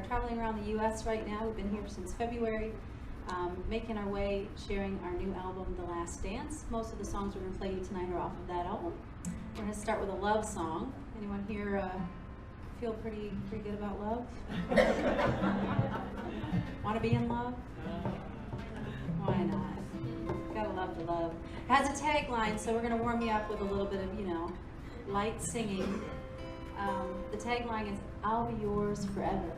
traveling around the U.S. right now. We've been here since February, making our way, sharing our new album, The Last Dance. Most of the songs we're going to play you tonight are off of that album. We're going to start with a love song. Anyone here feel pretty good about love? Want to be in love? Why not? Gotta love the love. It has a tagline, so we're going to warm you up with a little bit of, light singing. The tagline is, I'll be yours forever.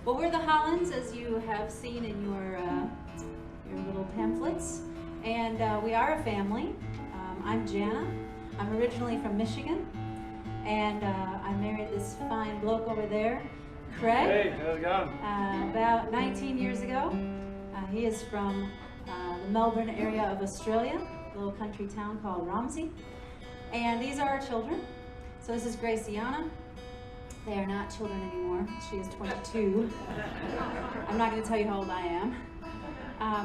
Well, we're the Hollands, as you have seen in your little pamphlets, and we are a family. I'm Jana. I'm originally from Michigan, and I married this fine bloke over there, Craig. Hey, how's it going? About 19 years ago. He is from the Melbourne area of Australia, little country town called Romsey. And these are our children. So this is Graciana. They are not children anymore. She is 22. I'm not going to tell you how old I am.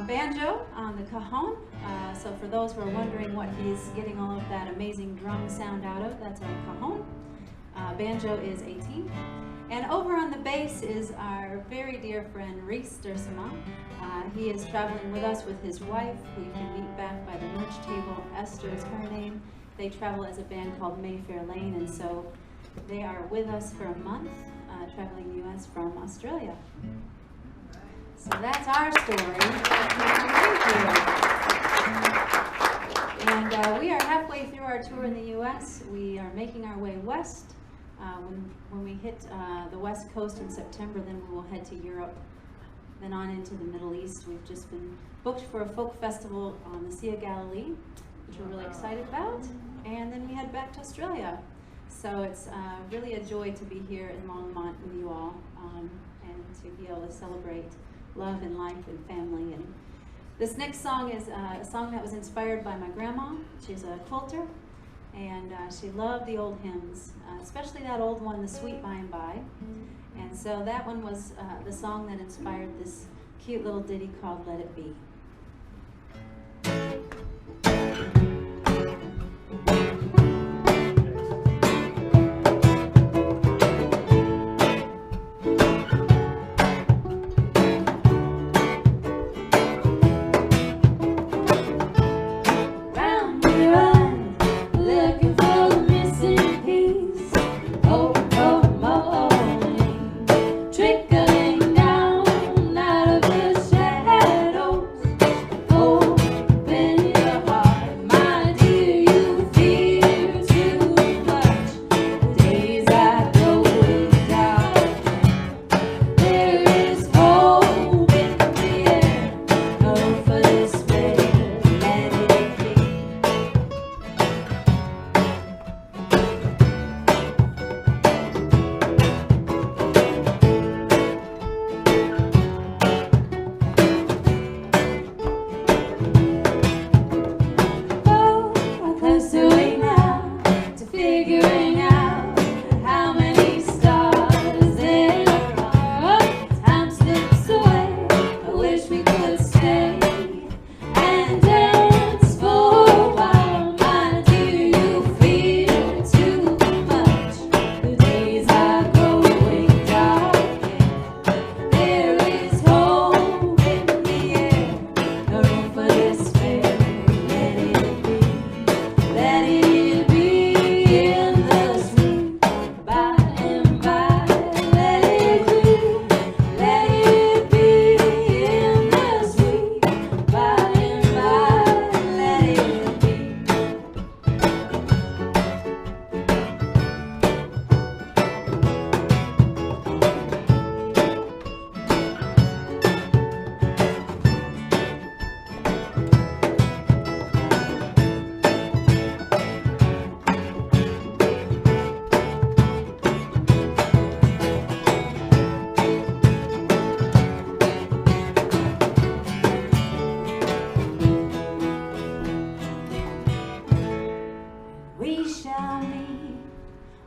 Banjo on the cajon. So for those who are wondering what he's getting all of that amazing drum sound out of, that's our cajon. Banjo is 18. And over on the bass is our very dear friend Reese Dersema. He is traveling with us with his wife, who you can meet back by the merch table. Esther is her name. They travel as a band called Mayfair Lane, and so they are with us for a month, traveling the U.S. from Australia. So that's our story. And we are halfway through our tour in the U.S. We are making our way west. When we hit the West Coast in September, then we will head to Europe, then on into the Middle East. We've just been booked for a folk festival on the Sea of Galilee, which we're really excited about, and then we head back to Australia. So it's really a joy to be here in Longmont with you all, and to be able to celebrate love and life and family. And this next song is a song that was inspired by my grandma. She's a quilter, and she loved the old hymns, especially that old one, The Sweet By and By. And so that one was the song that inspired this cute little ditty called Let It Be.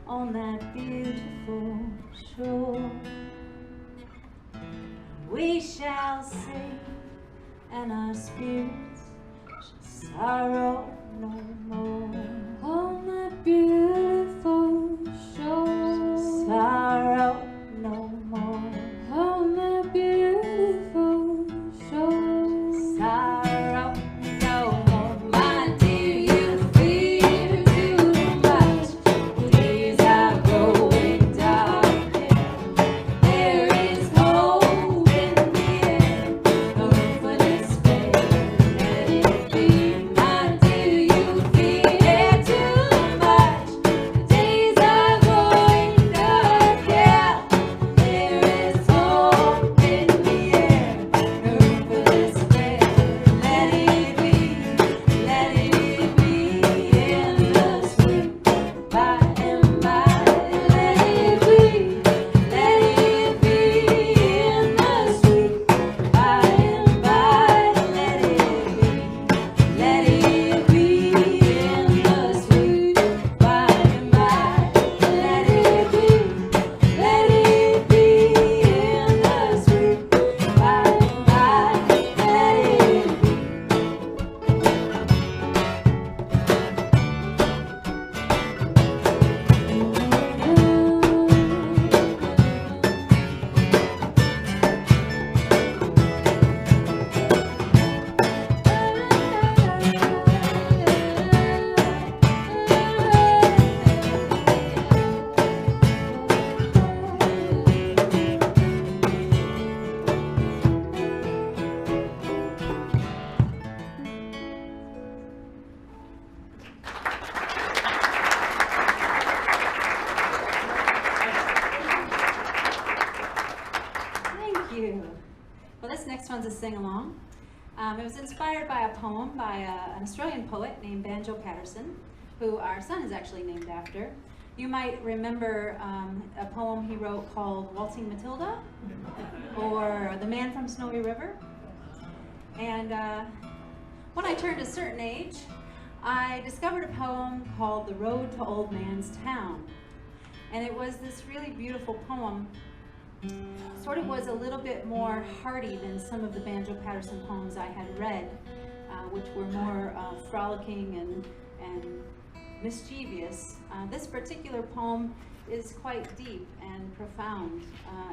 On that beautiful shore, we shall sing, and our spirits shall sorrow no more. On that beautiful shore, sorrow no more. On that beautiful shore, sorrow no more. My dear, you fear too much. Days are growing darker. There is hope in the air. No room for despair. Let it be. My dear, you fear. one's a sing-along. It was inspired by a poem by an Australian poet named Banjo Patterson, who our son is actually named after. You might remember a poem he wrote called Waltzing Matilda, or The Man from Snowy River. And when I turned a certain age, I discovered a poem called The Road to Old Man's Town. And it was this really beautiful poem. Sort of was a little bit more hearty than some of the Banjo Patterson poems I had read, which were more frolicking and mischievous. This particular poem is quite deep and profound,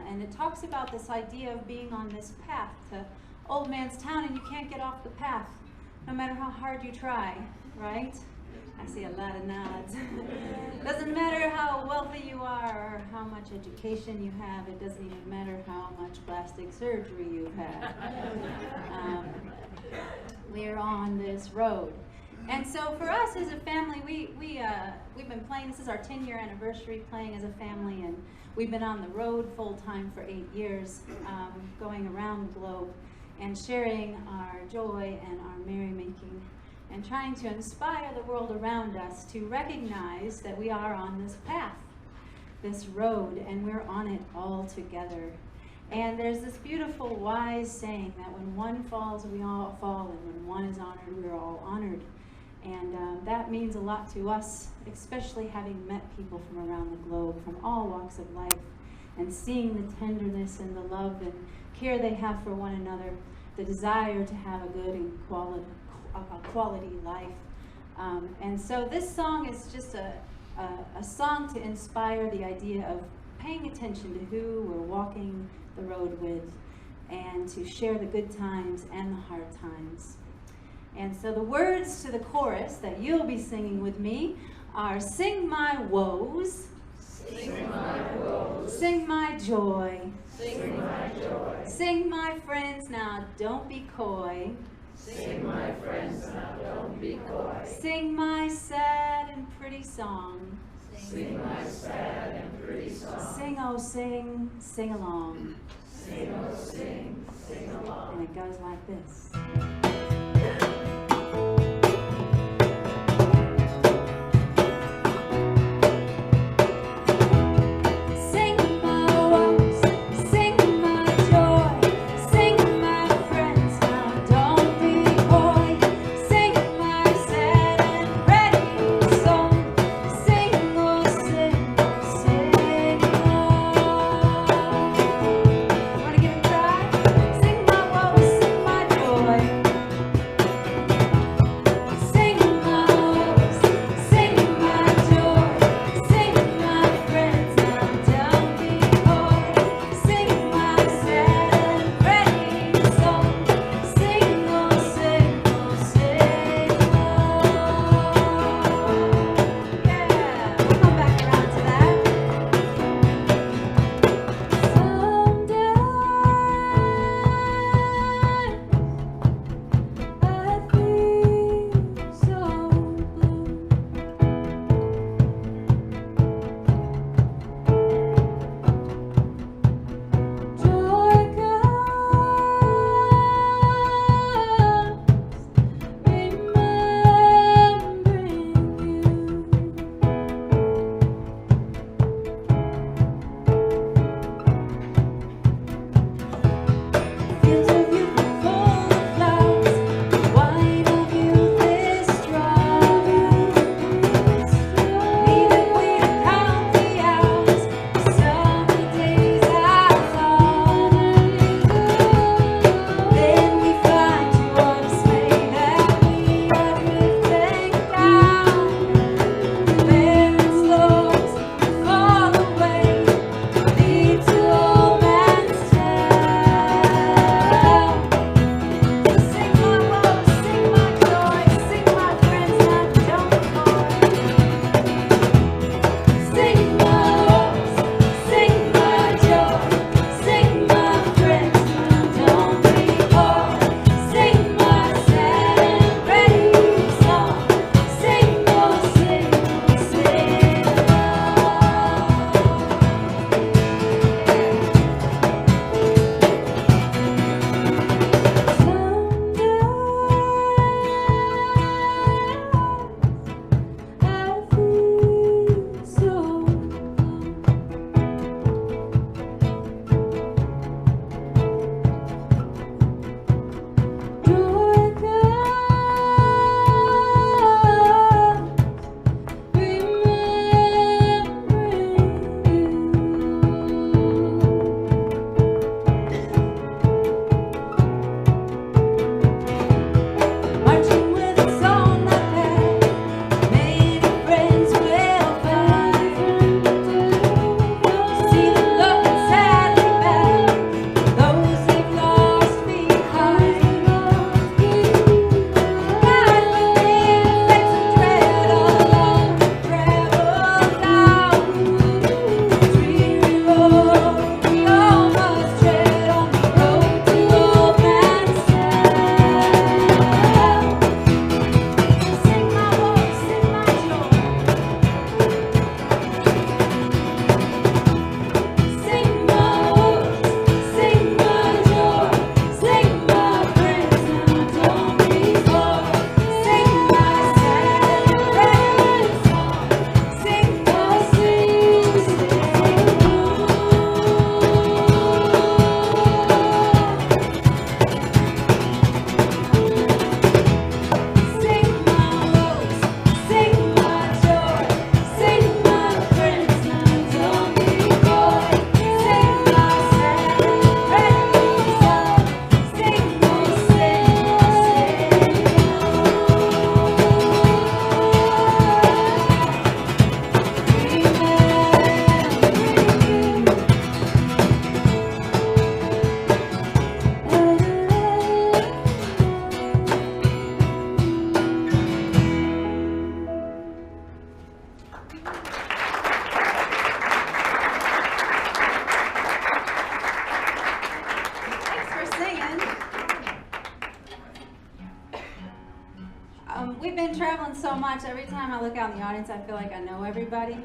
and it talks about this idea of being on this path to Old Man's Town, and you can't get off the path, no matter how hard you try, right? I see a lot of nods. Doesn't matter how wealthy you are or how much education you have. It doesn't even matter how much plastic surgery you've had. We're on this road. And so for us as a family, we've been playing. This is our 10-year anniversary playing as a family, and we've been on the road full time for 8 years, going around the globe and sharing our joy and our merrymaking, and trying to inspire the world around us to recognize that we are on this path, this road, and we're on it all together. And there's this beautiful, wise saying that when one falls, we all fall, and when one is honored, we're all honored. And that means a lot to us, especially having met people from around the globe, from all walks of life, and seeing the tenderness and the love and care they have for one another, the desire to have a good and quality life. And so this song is just a song to inspire the idea of paying attention to who we're walking the road with, and to share the good times and the hard times. And so the words to the chorus that you'll be singing with me are: sing my woes, sing my woes, sing my joy, sing my joy, sing my friends, now don't be coy, sing my friends, now don't be coy, sing my sad and pretty song, sing my sad and pretty song, sing, oh sing, sing along, sing, oh sing, sing along. and it goes like this. Sing my woes, sing my joy. so much. Every time I look out in the audience, I feel like I know everybody.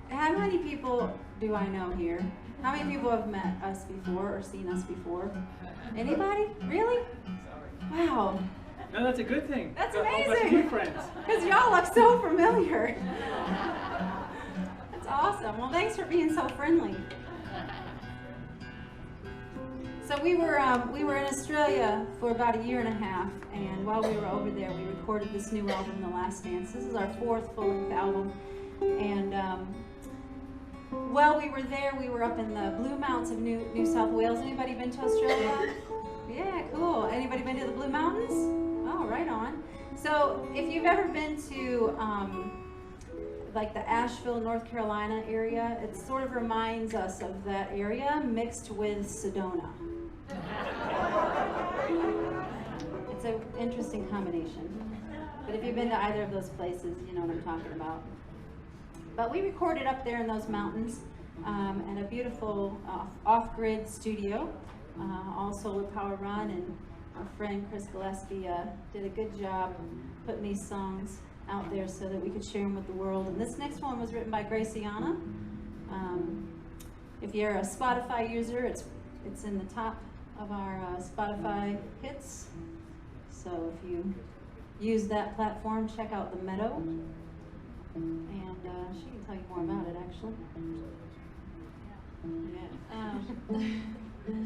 How many people do I know here? How many people have met us before or seen us before? Anybody? Really? Wow. No, that's a good thing. That's All amazing. that's good friends. Because y'all look so familiar. That's awesome. Well, thanks for being so friendly. So we were in Australia for about a year and a half, and while we were over there, we recorded this new album, The Last Dance. This is our 4th full-length album, and while we were there, we were up in the Blue Mountains of New South Wales. Anybody been to Australia? Yeah, cool. Anybody been to the Blue Mountains? Oh, right on. So if you've ever been to like the Asheville, North Carolina area, it sort of reminds us of that area mixed with Sedona. It's an interesting combination. But if you've been to either of those places, you know what I'm talking about. But we recorded up there in those mountains at a beautiful off-grid studio, all solar power run, and our friend Chris Gillespie did a good job putting these songs out there so that we could share them with the world. And this next one was written by Graciana. If you're a Spotify user, it's in the top of our Spotify hits. So if you use that platform, check out The Meadow. And she can tell you more about it, actually. Yeah.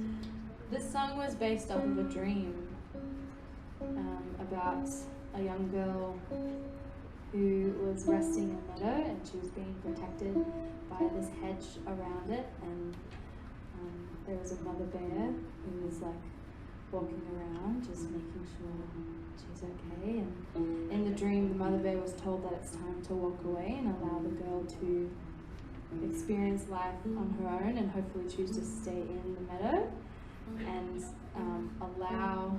This song was based off of a dream about a young girl who was resting in a meadow, and she was being protected by this hedge around it, and there was a mother bear who was like walking around just making sure she's okay, and in the dream the mother bear was told that it's time to walk away and allow the girl to experience life on her own and hopefully choose to stay in the meadow and allow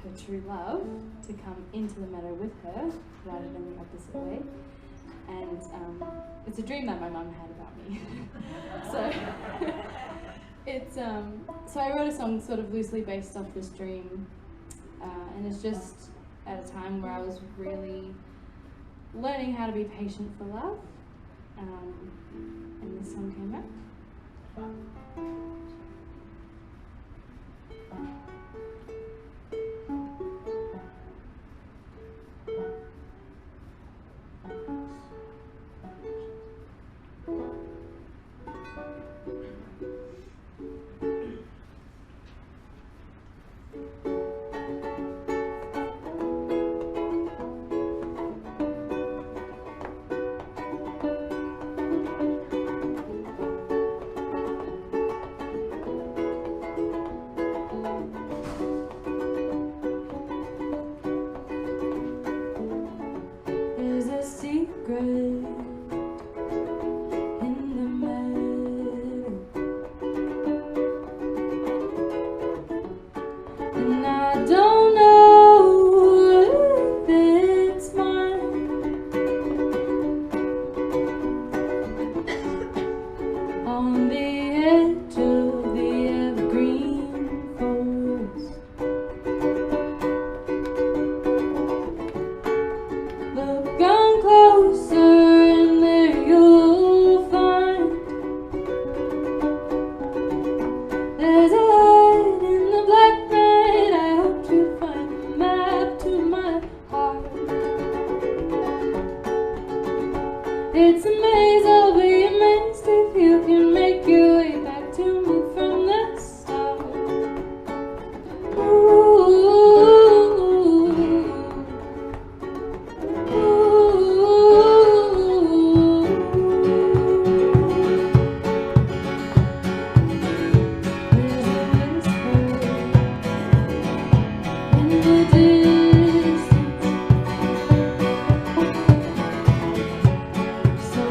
her true love to come into the meadow with her rather than the opposite way. And it's a dream that my mum had about me. So it's so I wrote a song sort of loosely based off this dream, and it's just at a time where I was really learning how to be patient for love, and this song came up. It's a maze, I'll be amazed if you can make your way back to me from the start. So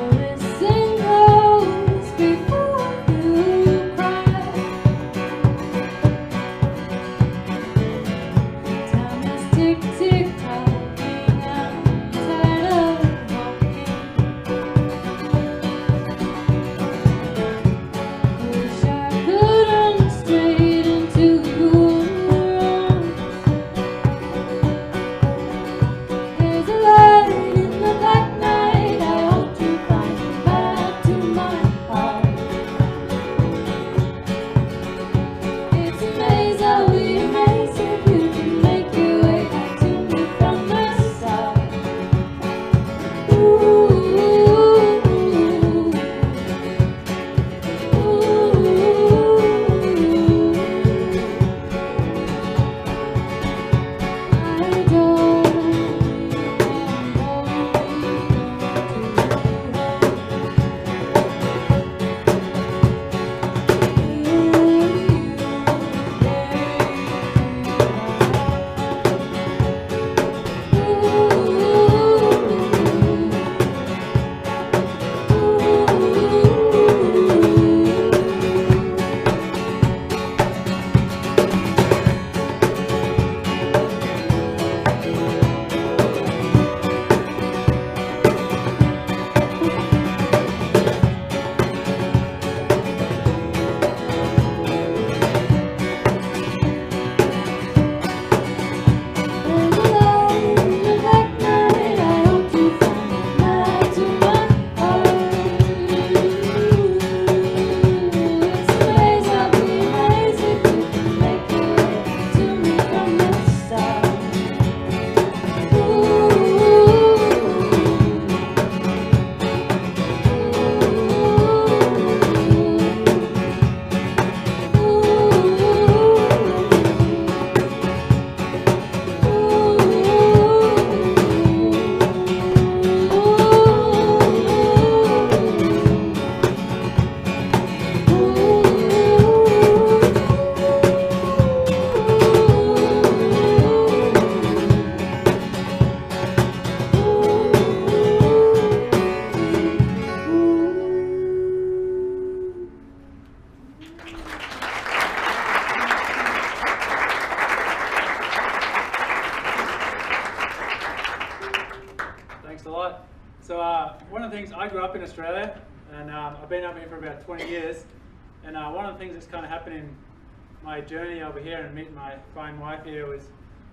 one of the things, I grew up in Australia, and I've been up here for about 20 years, and one of the things that's kind of happened in my journey over here and meeting my fine wife here was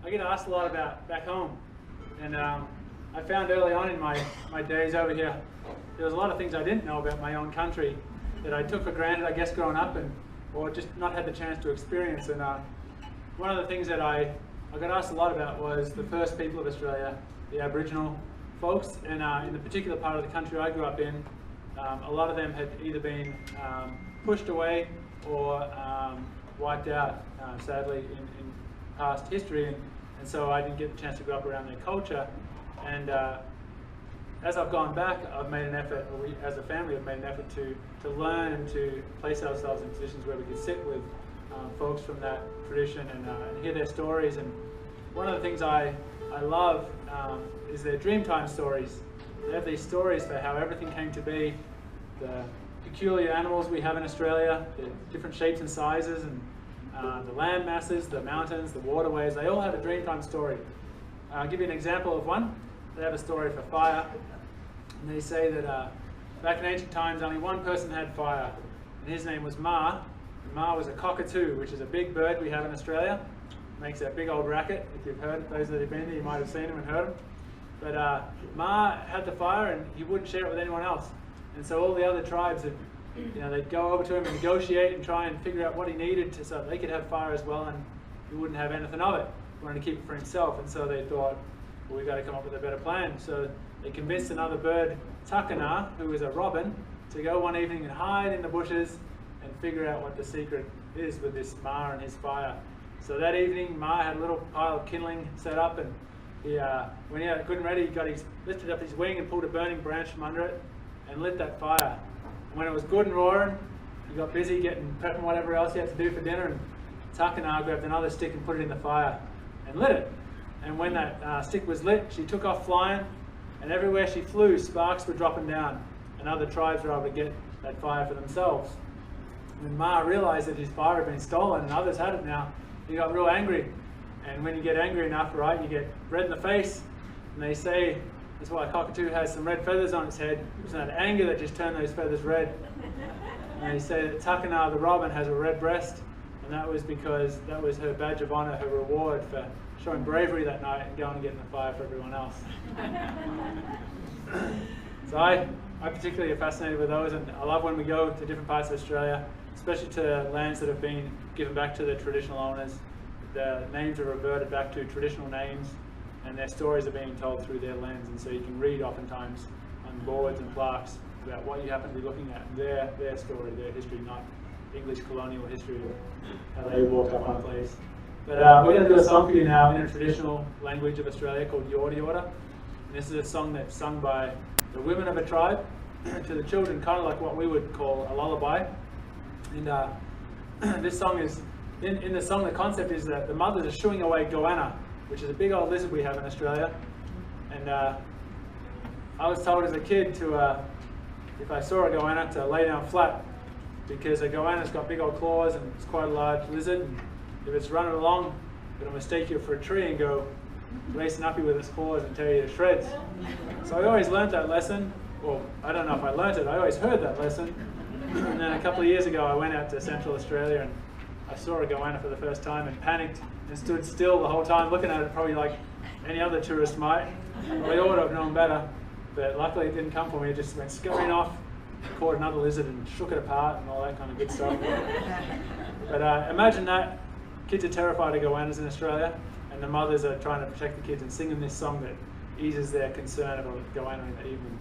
I get asked a lot about back home, and I found early on in my days over here, there was a lot of things I didn't know about my own country that I took for granted, I guess, growing up, or just not had the chance to experience. And one of the things that I got asked a lot about was the first people of Australia, the Aboriginal folks, and in the particular part of the country I grew up in, a lot of them had either been pushed away or wiped out, sadly, in past history, and so I didn't get the chance to grow up around their culture. And as I've gone back, I've made an effort, or we as a family have made an effort to learn and to place ourselves in positions where we could sit with folks from that tradition and hear their stories. And one of the things I love is their Dreamtime stories. They have these stories for how everything came to be, the peculiar animals we have in Australia, the different shapes and sizes, and the land masses, the mountains, the waterways. They all have a Dreamtime story. I'll give you an example of one. They have a story for fire, and they say that back in ancient times only one person had fire, and his name was Ma. And Ma was a cockatoo, which is a big bird we have in Australia. Makes that big old racket. If you've heard, those that have been there, you might have seen him and heard him. But Ma had the fire, and he wouldn't share it with anyone else. And so all the other tribes, they'd go over to him and negotiate and try and figure out what he needed so they could have fire as well, and he wouldn't have anything of it. He wanted to keep it for himself, and so they thought, well, we've got to come up with a better plan. So they convinced another bird, Takana, who was a robin, to go one evening and hide in the bushes and figure out what the secret is with this Ma and his fire. So that evening, Ma had a little pile of kindling set up, and he, when he had it good and ready, he lifted up his wing and pulled a burning branch from under it and lit that fire. And when it was good and roaring, he got busy prepping whatever else he had to do for dinner, and Takana grabbed another stick and put it in the fire and lit it. And when that stick was lit, she took off flying, and everywhere she flew, sparks were dropping down, and other tribes were able to get that fire for themselves. When Ma realized that his fire had been stolen and others had it now, he got real angry. And when you get angry enough, right, you get red in the face. And they say that's why a cockatoo has some red feathers on its head. It was that anger that just turned those feathers red. And they say that Takana the robin has a red breast, and that was because that was her badge of honor, her reward for showing bravery that night and going and getting the fire for everyone else. So I particularly am fascinated with those, and I love when we go to different parts of Australia, especially to lands that have been given back to the traditional owners. The names are reverted back to traditional names, and their stories are being told through their lens, and so you can read oftentimes on boards and plaques about what you happen to be looking at, their story, their history, not English colonial history of how they walk up on a place. But we're going to do a song for you now in a traditional language of Australia called Yorta Yorta. And this is a song that's sung by the women of a tribe to the children, kind of like what we would call a lullaby. And this song is, in the song, the concept is that the mothers are shooing away goanna, which is a big old lizard we have in Australia. And I was told as a kid to, if I saw a goanna, to lay down flat, because a goanna's got big old claws and it's quite a large lizard. And if it's running along, it'll mistake you for a tree and go racing up you with its claws and tear you to shreds. So I always learned that lesson. Well, I don't know if I learnt it, I always heard that lesson. And then a couple of years ago I went out to Central Australia and I saw a goanna for the first time and panicked and stood still the whole time looking at it, probably like any other tourist might. Well, I ought to have known better, but luckily it didn't come for me. It just went scurrying off, caught another lizard and shook it apart and all that kind of good stuff. But imagine that. Kids are terrified of goannas in Australia, and the mothers are trying to protect the kids and singing this song that eases their concern about goanna in the evening.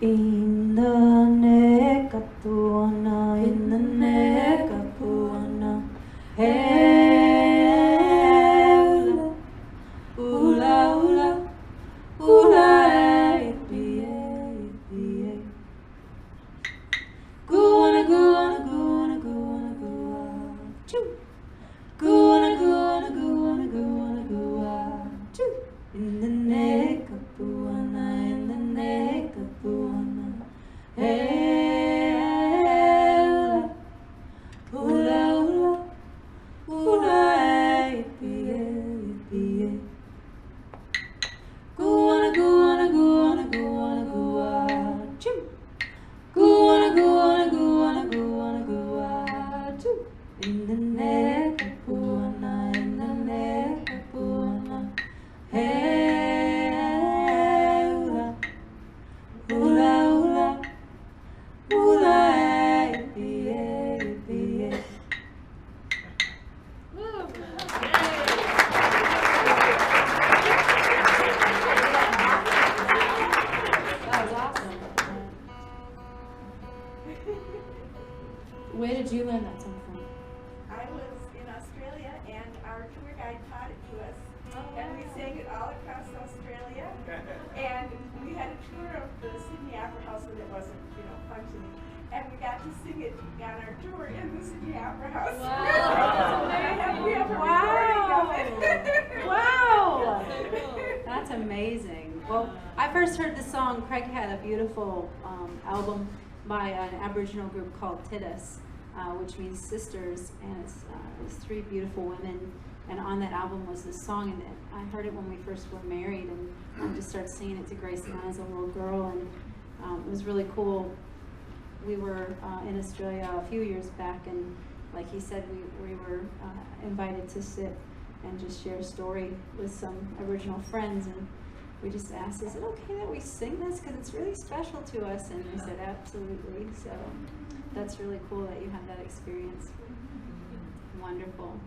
In the nekapuana, in the nekapuana, hey, ula ula, ula, guana guana guana guana guana, choo, guana guana guana guana guana, choo, in the nekapuana, in the nekapuana. Hey, In the Nepuna, in the Nepuna, hey, hula, hula, hula, hey, yeah, yeah. That was awesome. Where did you learn that song from? I was in Australia and our tour guide taught it to us. And we sang it all across Australia. And we had a tour of the Sydney Opera House when it wasn't, functioning. And we got to sing it on our tour in the Sydney Opera House. Wow. We have a recording of it. Wow. That's amazing. Well, I first heard the song. Craig had a beautiful album by an Aboriginal group called Titus, which means sisters, and it's three beautiful women. And on that album was this song, and I heard it when we first were married, and I just started singing it to Grace and I as a little girl, and it was really cool. We were in Australia a few years back, and like he said, we were invited to sit and just share a story with some Aboriginal friends, and we just asked, is it okay that we sing this? Because it's really special to us. And they said, absolutely. So that's really cool that you had that experience. Wonderful.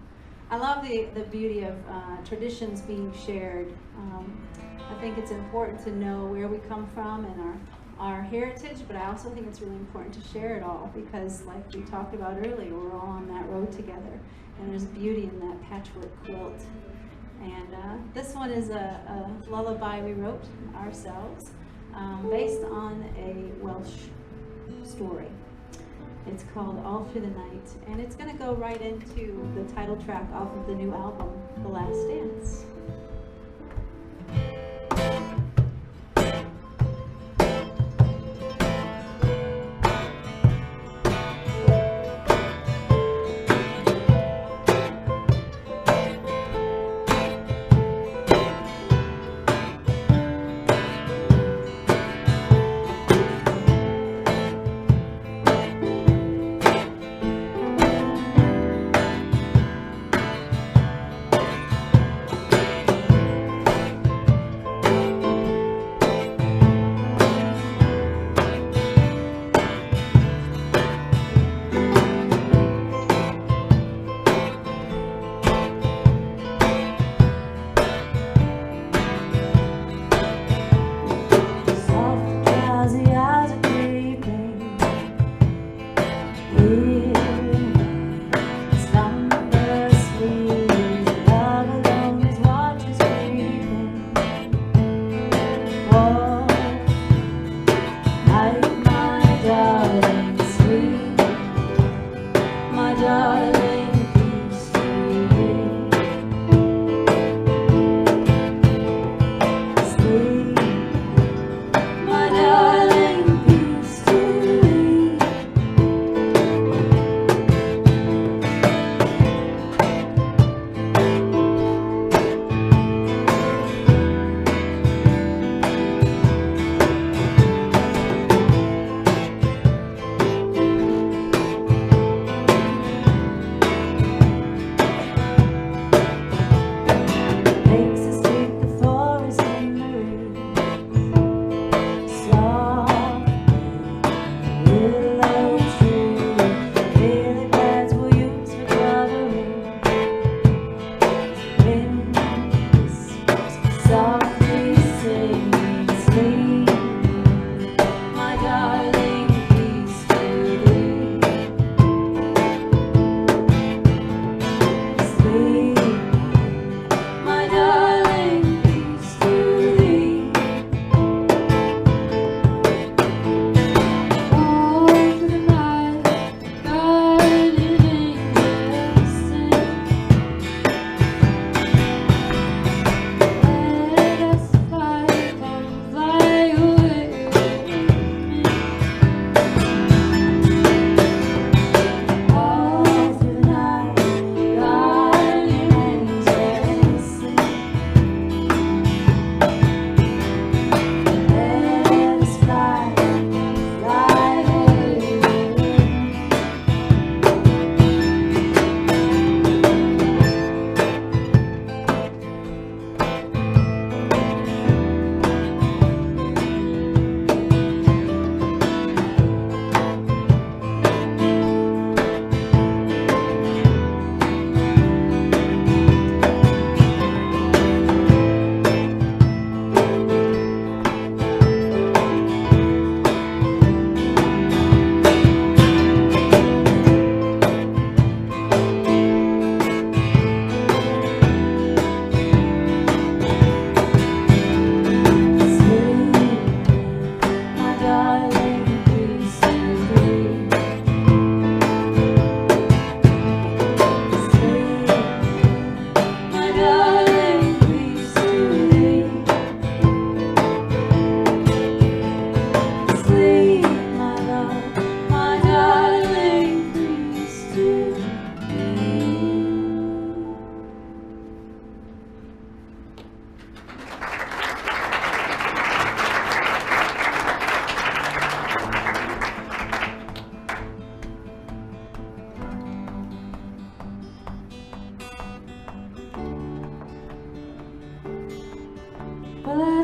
I love the beauty of traditions being shared. I think it's important to know where we come from and our heritage, but I also think it's really important to share it all, because like we talked about earlier, we're all on that road together, and there's beauty in that patchwork quilt. And this one is a lullaby we wrote ourselves, based on a Welsh story. It's called All Through the Night, and it's going to go right into the title track off of the new album, The Last Dance.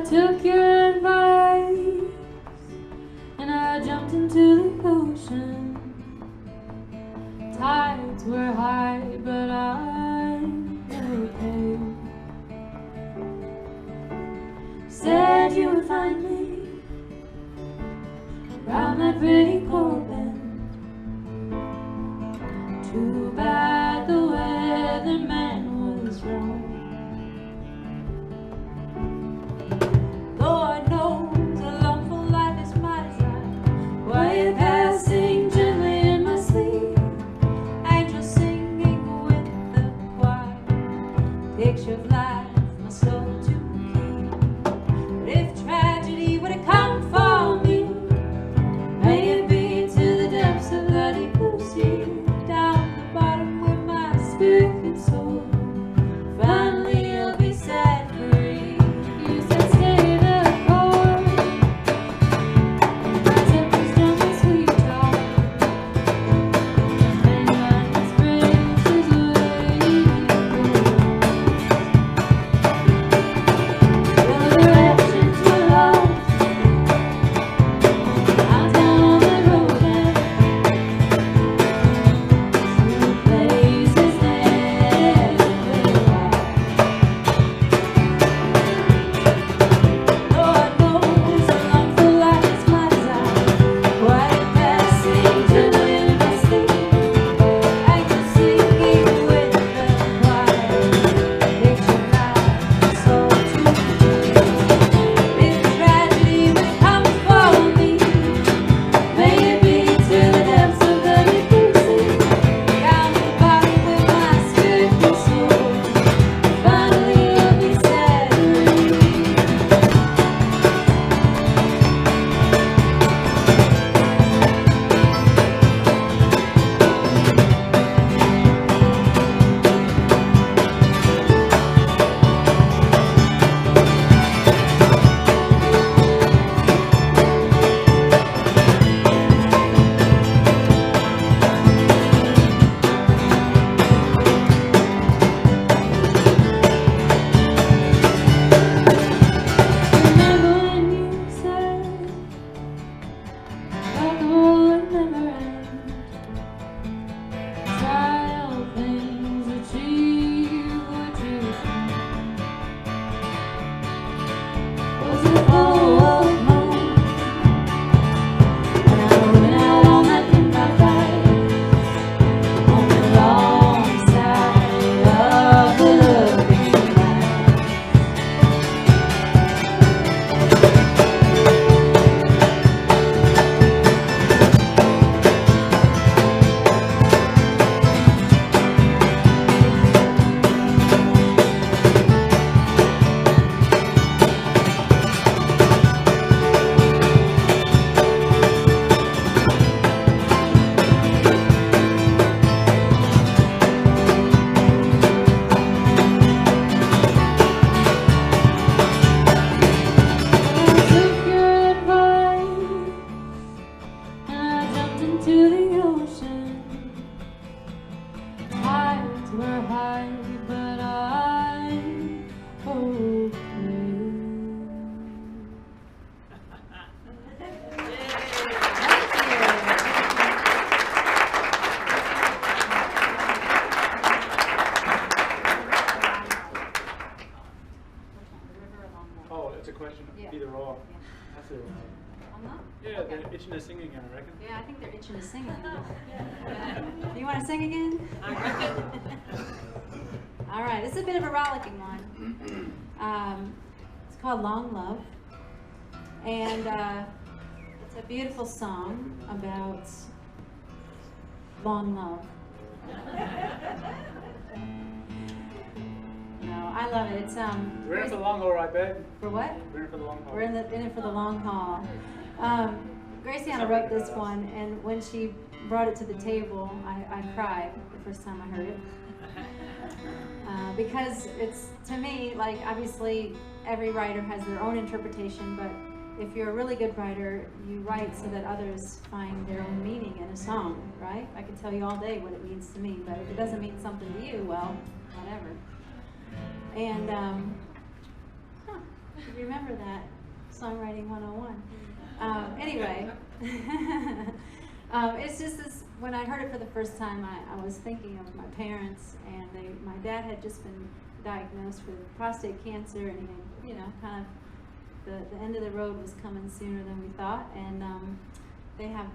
took your advice and I jumped into the ocean. Tides were high, but I never paid. Said you would find me around that pretty coral bend. Too bad the weatherman was wrong. Lord knows a longful life is my desire. Quiet passing gently in my sleep. Angels singing with the choir. Picture of life, my soul to keep. But if tragedy were to come for me, may it be to the depths of the deep blue sea. Down the bottom where my spirit can soar. Finally I'll be set free. You said stay the course. My temper's done my sweet talk. And my spirit is waiting. Your directions were lost. I'm down on the road now. True places never arrive. Lord knows a longful life is my desire. Quiet passing gently in my sleep. Angels singing with the choir. Picture life, soul to keep. If tragedy would come for me, may it be to the depths of the deep blue sea. Down the bottom where my spirit can soar. Finally I'll be set free. Remember when you said that the world would never end? Try all things, achieve what you can. Was it full of hope when I went out on that midnight ride on the wrong side of the looking glass? I took your advice and I jumped into the ocean. Tides were high, but I'm okay. Oh, it's a question of Yeah. either or. Yeah. That's it. Longmont? Yeah, Okay. they're itching to sing again, I reckon. Yeah, I think they're itching to sing. You want to sing again? All right, this is a bit of a rollicking one. It's called Long Love. And it's a beautiful song about long love. No, I love it. It's We're in for the long haul, right, babe? for what? We're in for the long haul. We're in it for the long haul. Graciana wrote this one, and when she brought it to the table, I cried the first time I heard it. Because it's, to me, like, obviously every writer has their own interpretation, but if you're a really good writer, you write so that others find their own meaning in a song, right? I could tell you all day what it means to me, but if it doesn't mean something to you, well, whatever. And You remember that? Songwriting 101. Anyway, it's just this, when I heard it for the first time, I was thinking of my parents, and my dad had just been diagnosed with prostate cancer, and he had, kind of the end of the road was coming sooner than we thought, and they had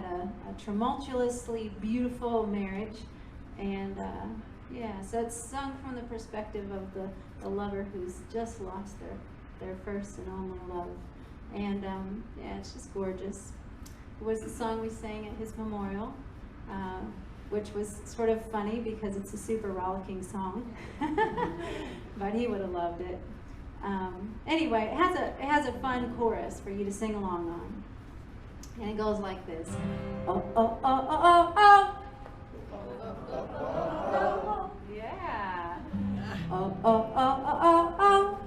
a tumultuously beautiful marriage, and so it's sung from the perspective of the lover who's just lost their first and only love, and it's just gorgeous. It was the song we sang at his memorial, which was sort of funny because it's a super rollicking song, but he would have loved it. Anyway, it has a fun chorus for you to sing along on, and it goes like this: oh oh oh oh oh oh, yeah. Oh oh oh oh oh oh.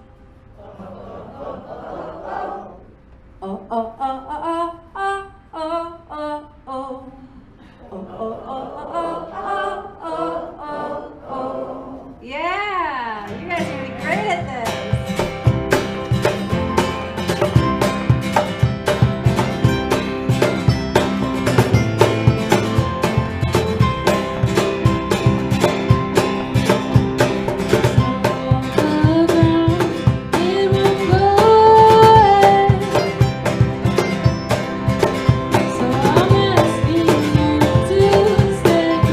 Oh oh oh oh oh oh oh oh oh. Oh oh oh oh oh oh oh. Yeah, you guys are gonna be great at this. So I'm asking you to stay.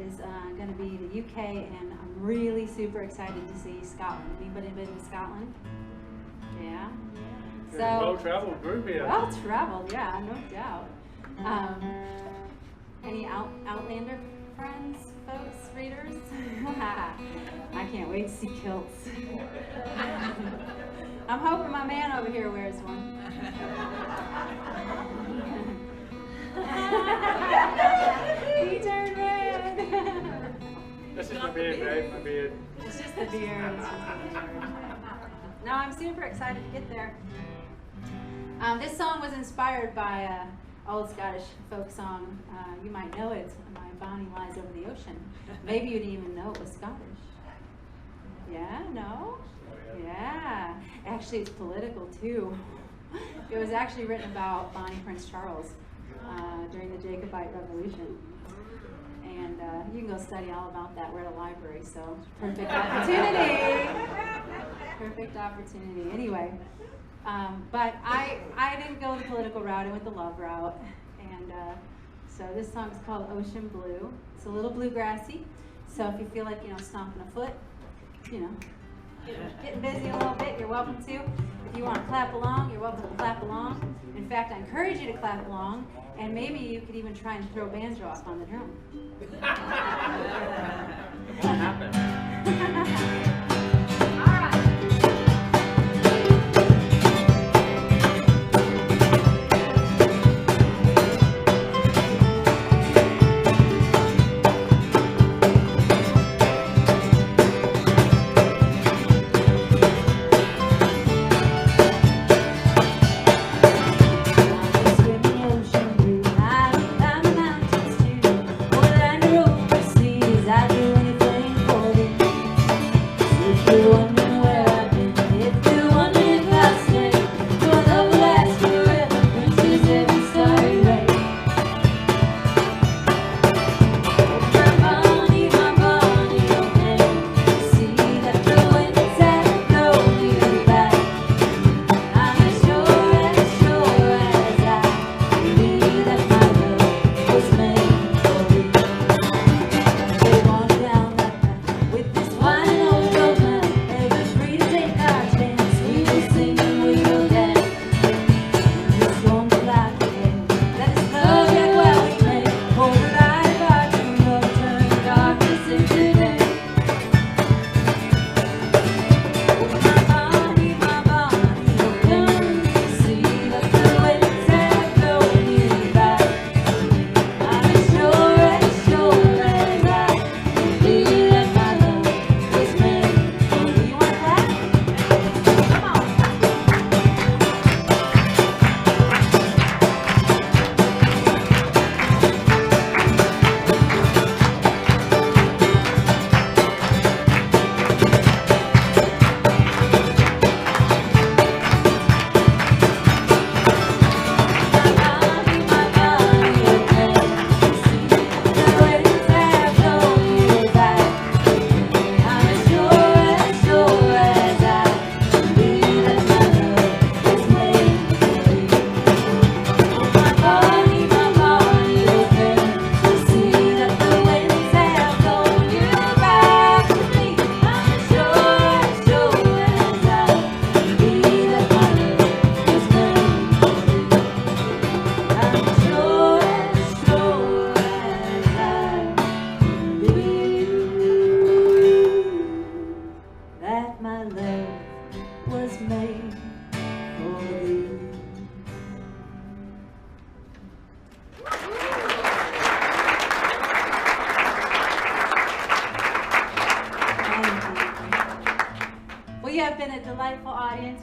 is going to be the UK, and I'm really super excited to see Scotland. Anybody been to Scotland? Yeah. So, well-traveled group here. Well traveled, yeah, no doubt. Any Outlander friends, folks, readers? I can't wait to see kilts. I'm hoping my man over here wears one. He turned red. That's just my beard, right? My beard. It's just the beard. No, I'm super excited to get there. This song was inspired by an old Scottish folk song. You might know it, My Bonnie Lies Over the Ocean. Maybe you didn't even know it was Scottish. Yeah, no? Yeah. Actually, it's political too. It was actually written about Bonnie Prince Charles during the Jacobite Revolution. And you can go study all about that. We're at a library, so perfect opportunity. Perfect opportunity. Anyway, but I didn't go the political route. I went the love route. And so this song is called Ocean Blue. It's a little bluegrassy. So if you feel like, stomping a foot, getting busy a little bit, you're welcome to. If you want to clap along, you're welcome to clap along. In fact, I encourage you to clap along, and maybe you could even try and throw banjo off on the drum. It won't happen.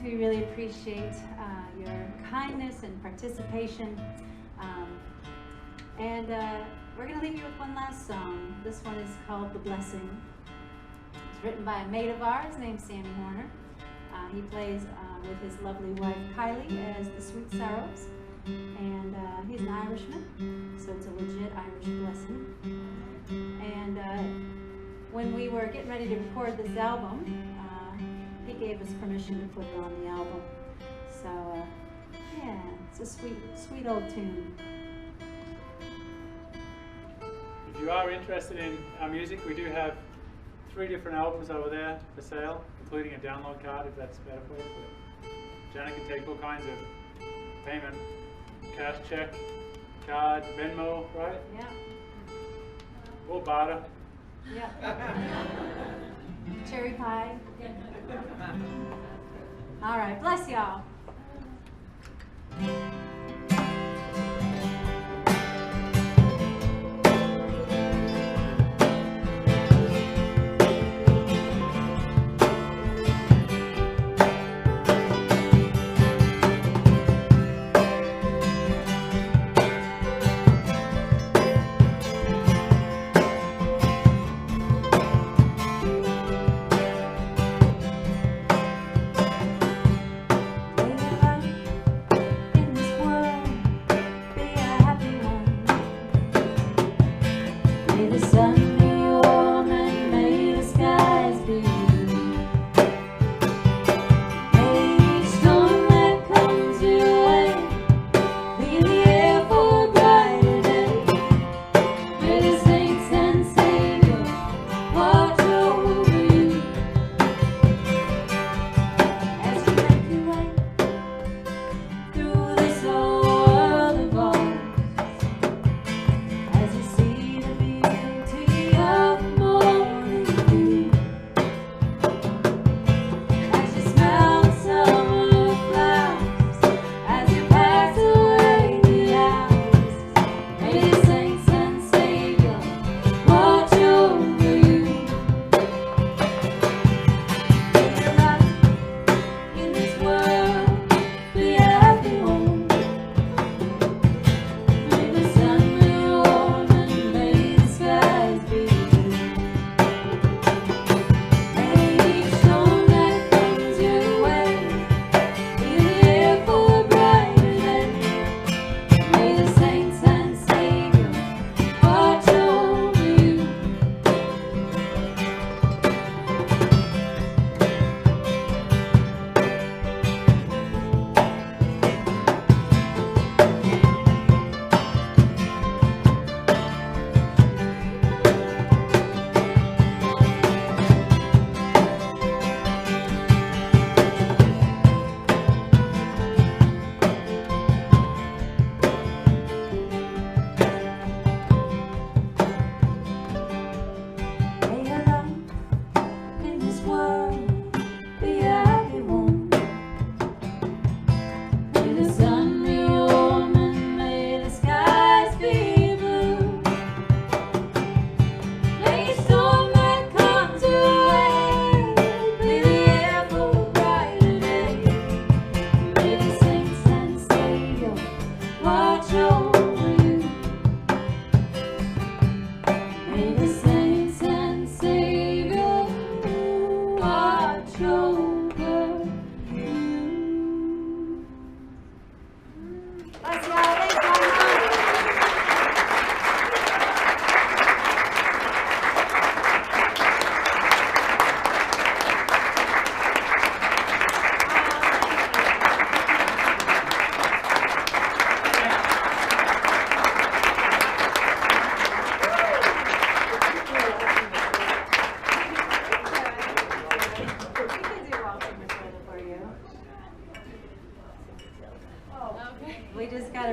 We really appreciate your kindness and participation. We're going to leave you with one last song. This one is called The Blessing. It's written by a mate of ours named Sammy Horner. He plays with his lovely wife Kylie as the Sweet Sorrows. And he's an Irishman, so it's a legit Irish blessing. And when we were getting ready to record this album, he gave us permission to put it on the album. So, yeah, it's a sweet, sweet old tune. If you you are interested in our music, we do have 3 different albums over there for sale, including a download card if that's better for you. But Jana can take all kinds of payment, cash, check, card, Venmo, right? Yeah. Or barter. Yeah. Cherry pie. All right, bless y'all.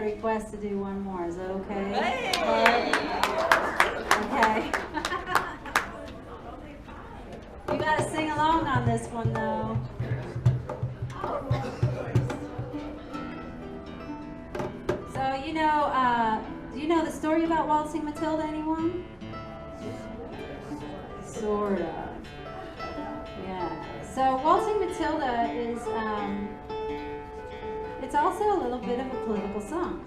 Request to do one more. Is that okay? Hey! Okay. You gotta sing along on this one though. So do you know the story about Waltzing Matilda, anyone? Sort of. Yeah. So Waltzing Matilda is it's also a little bit of a political song.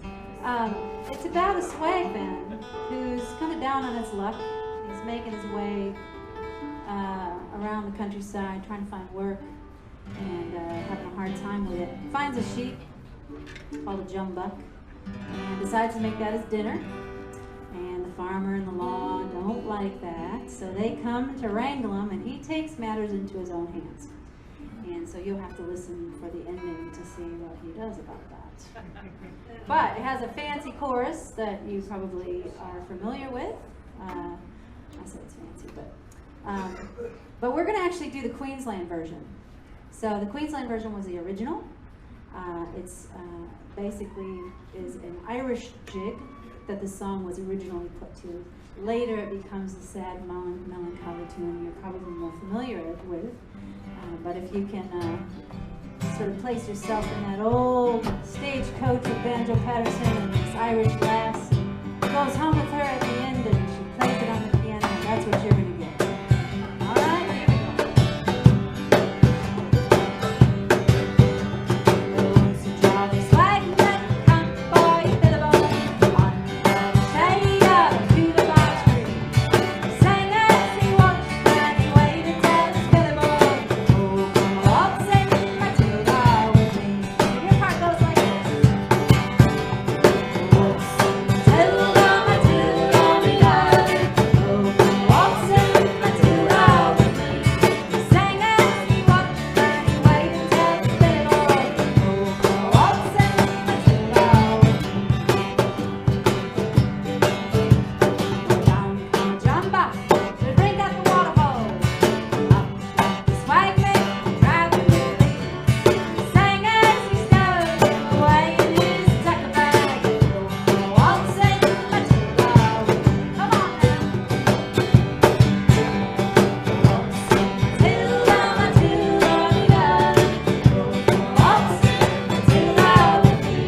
It's about a swag man who's kind of down on his luck. He's making his way around the countryside, trying to find work, and having a hard time with it. Finds a sheep called a jumbuck, and decides to make that his dinner. And the farmer and the law don't like that, so they come to wrangle him, and he takes matters into his own hands. And so you'll have to listen for the ending to see what he does about that. But it has a fancy chorus that you probably are familiar with. I said it's fancy, but we're going to actually do the Queensland version. So the Queensland version was the original. It's basically is an Irish jig that the song was originally put to. Later it becomes a sad, melancholy tune you're probably more familiar with. But if you can sort of place yourself in that old stagecoach of Banjo Patterson and this Irish lass goes home with her at the end and she plays it on the piano, and that's what you're going to get. All right, here we go. Oh, so Charlie Swagman, come boy, billabong, on the shade of a cooler tree. Sang as he watched and he waited till his billabong. Oh, come waltzing Matilda with me. Your part goes like this. Matilda, Matilda, me darling. Oh, come waltzing Matilda with me. He sang as he watched and he waited till his billabong. Oh, come waltzing Matilda with me. Down come a jumper to drink at the waterhole. Up the swagman, driving the lead. Sang as he stowed him away in his tucker bag. Oh, come waltzing Matilda with me. Come on now. Waltzing Matilda, Matilda, me darling. Oh, come waltzing Matilda with me.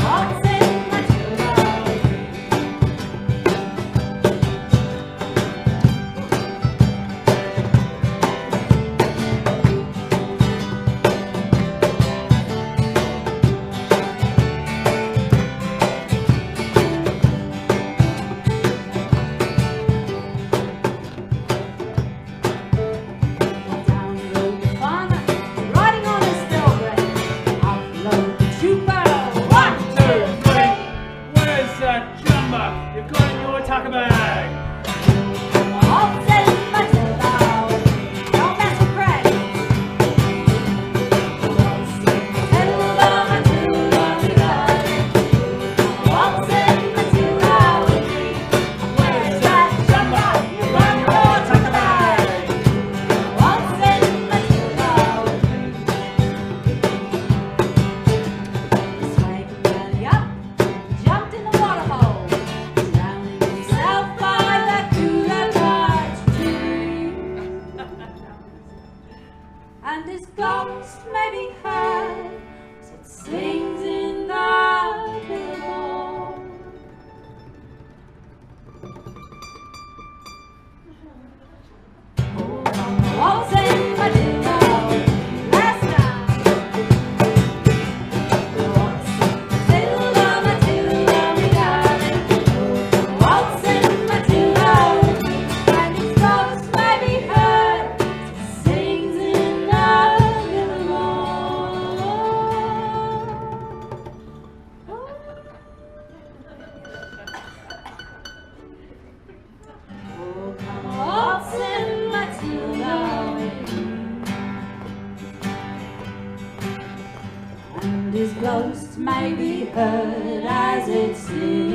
Waltzing Matilda with me. Down rode the farmer, riding on his thoroughbred. Up rode the trooper, 1, 2, 3. Where's that jumper you've got in your tucker bag? Waltzing Matilda with me. Don't mess with Craig. Waltzing Matilda, Matilda, me darling. Waltzing Matilda with me. Where's that jumper you got in your tucker bag? Waltzing Matilda with me. The swagman belly up, jumped in the water hole, drowning himself by the cooler tree. And his ghost may be heard as it sings in the billabong. Oh, come waltzing Matilda with me last time. Waltzing Matilda, Matilda, me darling. Oh, come waltzing Matilda with me. And his ghost may be heard as it sings in the billabong. Oh, come waltzing Matilda with me. And his ghost may be heard as it sings